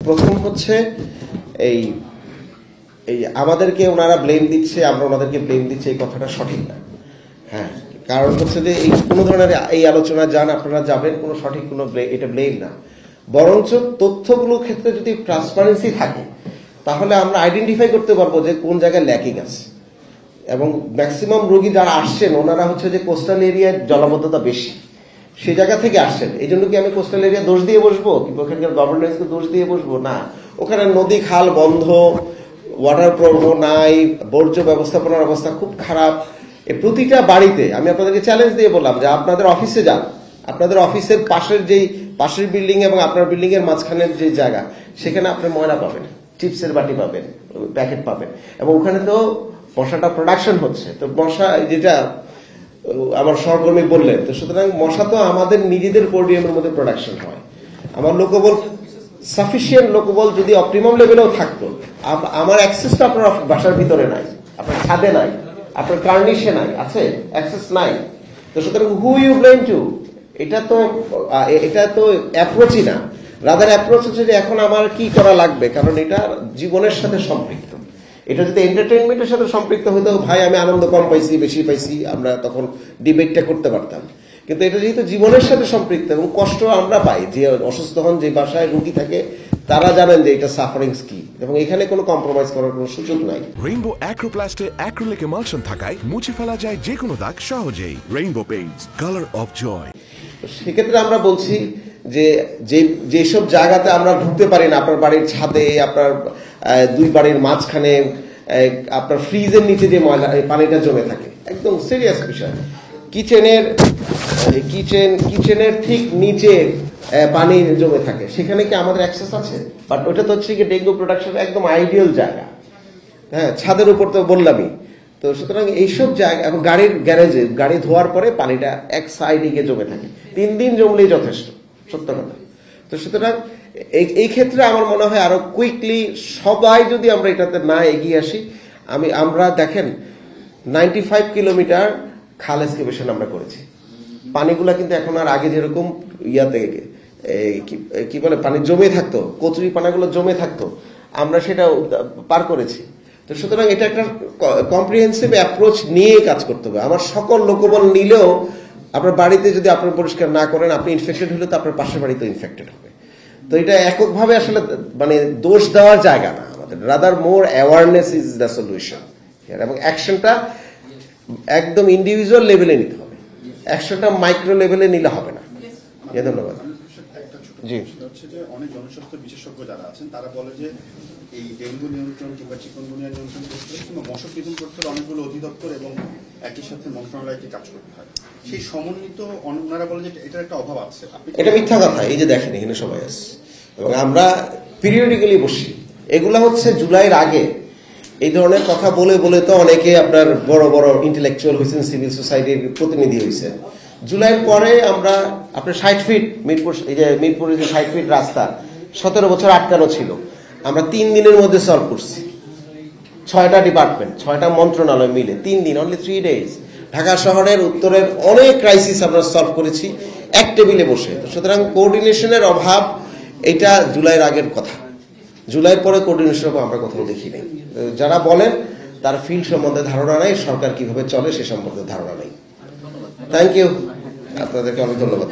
প্রথম হচ্ছে এই এই আমাদেরকে ওনারা ব্লেম দিচ্ছে, আমরা ওনাদেরকে ব্লেম দিচ্ছি, এই কথাটা সঠিক না। হ্যাঁ, কারণ হচ্ছে যে এই কোনো ধরনের এই আলোচনা যান আপনারা যাবেন, কোনো সঠিক কোনো এটা ব্লেম না, বরঞ্চ তথ্যগুলোর ক্ষেত্রে যদি ট্রান্সপারেন্সি থাকে তাহলে আমরা আইডেন্টিফাই করতে পারবো যে কোন জায়গায় ল্যাকিং আছে। এবং ম্যাক্সিমাম রোগী যারা আসছেন ওনারা হচ্ছে যে কোস্টাল এরিয়ায় জলাবদ্ধতা বেশি, সেই জায়গা থেকে আসছেন। এই জন্য কি আমি কোস্টাল এরিয়া দোষ দিয়ে বসবো কিংবা ওখানকার গভর্নেন্সকে দোষ দিয়ে বসবো? না, ওখানে নদী খাল বন্ধ, ওয়াটার প্রবাহ নাই, বর্জ্য ব্যবস্থাপনার অবস্থা খুব খারাপ। এই প্রতিটা বাড়িতে আমি আপনাদেরকে চ্যালেঞ্জ দিয়ে বললাম যে আপনাদের অফিসে যান, আপনাদের অফিসের পাশের বিল্ডিং এবং আপনার বিল্ডিং এর মাঝখানের যে জায়গা, সেখানে আপনি ময়লা পাবেন, চিপসের বাটি পাবেন, প্যাকেট পাবেন, এবং ওখানে তো মশাটা প্রোডাকশন হচ্ছে। তো মশা যেটা আমার সহকর্মী বললেন, তো সুতরাং মশা তো আমাদের নিজেদের পোডিয়ামের মধ্যে প্রোডাকশন হয়। আমার লোকবল সাফিসিয়েন্ট লোকবল যদি অপটিমাম লেভেলেও থাকতো, আমার অ্যাক্সেসটা আপনার বাসার ভিতরে নাই, আপনার ছাদে নাই, আপনার কার্নিশে নাই, আছে অ্যাক্সেস নাই। তো সুতরাং হু ইউ ব্লেম টু? এটা তো অ্যাপ্রোচই না। রাদার অ্যাপ্রোচ হচ্ছে যে এখন আমার কি করা লাগবে, কারণ এটা জীবনের সাথে সম্পৃক্ত। এটা যদি এন্টারটেইনমেন্টের সাথে সম্পৃক্ত হইতো, ভাই আমি আনন্দ কম পাইছি বেশি পাইছি, আমরা তখন ডিবেটটা করতে পারতাম। কিন্তু এটা যেহেতু জীবনের সাথে সম্পৃক্ত এবং কষ্ট আমরা পাই, যে অসুস্থ হন, যে বাসায় রোগী থাকে, তারা জানেন যে এটা সাফারিংস কি, এবং এখানে কোনো কম্প্রোমাইজ করার কোনো সুযোগ নাই। রেইনবো অ্যাক্রোপ্লাস্টে অ্যাক্রিলিক এমালশন থাকায় মুছে ফেলা যায় যে কোনো দাগ সহজেই। Rainbow paints, colour of joy. সেক্ষেত্রে আমরা বলছি যে যেসব জায়গাতে আমরা ঢুকতে পারি না, আপনার বাড়ির ছাদে, আপনার দুই বাড়ির মাঝখানে, আপনার ফ্রিজের নিচে যে ময়লা পানিটা জমে থাকে, একদম সিরিয়াস বিষয়। কিচেনের ঠিক নিচে পানি জমে থাকে, সেখানে কি আমাদের অ্যাক্সেস আছে? বাট ওটা তো হচ্ছে কি ডেঙ্গু প্রোডাকশনের একদম আইডিয়াল জায়গা। হ্যাঁ, ছাদের উপর তো বললামই। তো সুতরাং এইসব জায়গা, এবং গাড়ির গ্যারেজে গাড়ি ধোয়ার পরে পানিটা এক সাইডে গিয়ে জমে থাকে, 3 দিন জমলেই যথেষ্ট, সত্য কথা। তো সুতরাং এই ক্ষেত্রে আমার মনে হয় আরো কুইকলি সবাই যদি আমরা এটাতে না এগিয়ে আসি, আমরা দেখেন 95 কিলোমিটার খাল এক্সকেভেশন আমরা করেছি। পানিগুলা কিন্তু এখন আর আগে যেরকম ইয়াতে কি বলে পানি জমে থাকতো, কচুরি পানাগুলো জমে থাকতো, আমরা সেটা পার করেছি। তো সুতরাং এটা একটা কম্প্রিহেন্সিভ অ্যাপ্রোচ নিয়ে কাজ করতে হবে। আমার সকল লোকবল নিলেও আপনার বাড়িতে যদি আপনি পরিষ্কার না করেন, আপনি ইনফেক্টেড হলে তো আপনার পাশের বাড়িতে ইনফেক্টেড হবে। তো এটা এককভাবে আসলে মানে দোষ দেওয়ার জায়গা না আমাদের, rather more awareness is the solution. এবং অ্যাকশনটা একদম ইন্ডিভিজুয়াল লেভেলে নিতে হবে, অ্যাকশনটা মাইক্রো লেভেলে নিলে হবে না। ধন্যবাদ। জি, হচ্ছে যে অনেক জনস্বাস্থ্য বিশেষজ্ঞ যারা আছেন তারা বলে যে এই ডেঙ্গু নিয়ন্ত্রণ কিংবা চিকুনগুনিয়া নিয়ন্ত্রণ করতে হলে কিংবা মশক নিধন করতে হলে অনেকগুলো অধিদপ্তর এবং একই সাথে মন্ত্রণালয়কে কাজ করতে হয়। সেই সমন্বিত ওনারা বলে যে এটার একটা অভাব আছে। এটা মিথ্যা কথা। এই যে দেখেন এখানে সবাই আছে এবং আমরা পিরিয়ডিক্যালি বসি। এগুলা হচ্ছে জুলাইয়ের আগে এই ধরনের কথা বলে বলে তো অনেকে আপনার বড় বড় ইন্টেলেকচুয়াল হয়েছেন, সিভিল সোসাইটির প্রতিনিধি হয়েছেন। জুলাইয়ের পরে আমরা আপনার 60 ফিট মিরপুরের যে 60 ফিট রাস্তা 17 বছর আটকানো ছিল, আমরা 3 দিনের মধ্যে সলভ করছি। 6টা ডিপার্টমেন্ট, 6টা মন্ত্রণালয় মিলে 3 দিন, অনলি 3 ডেজ। ঢাকা শহরের উত্তরের অনেক ক্রাইসিস আমরা সলভ করেছি এক টেবিলে বসে। সুতরাং কোঅর্ডিনেশনের অভাব এটা জুলাইয়ের আগের কথা। জুলাইয়ের পরে কোঅর্ডিনেশনের অভাব আমরা কোথাও দেখিনি। যারা বলেন তার ফিল্ড সম্বন্ধে ধারণা নাই, সরকার কিভাবে চলে সে সম্বন্ধে ধারণা নেই। থ্যাংক ইউ, আপনাদেরকে অনেক ধন্যবাদ।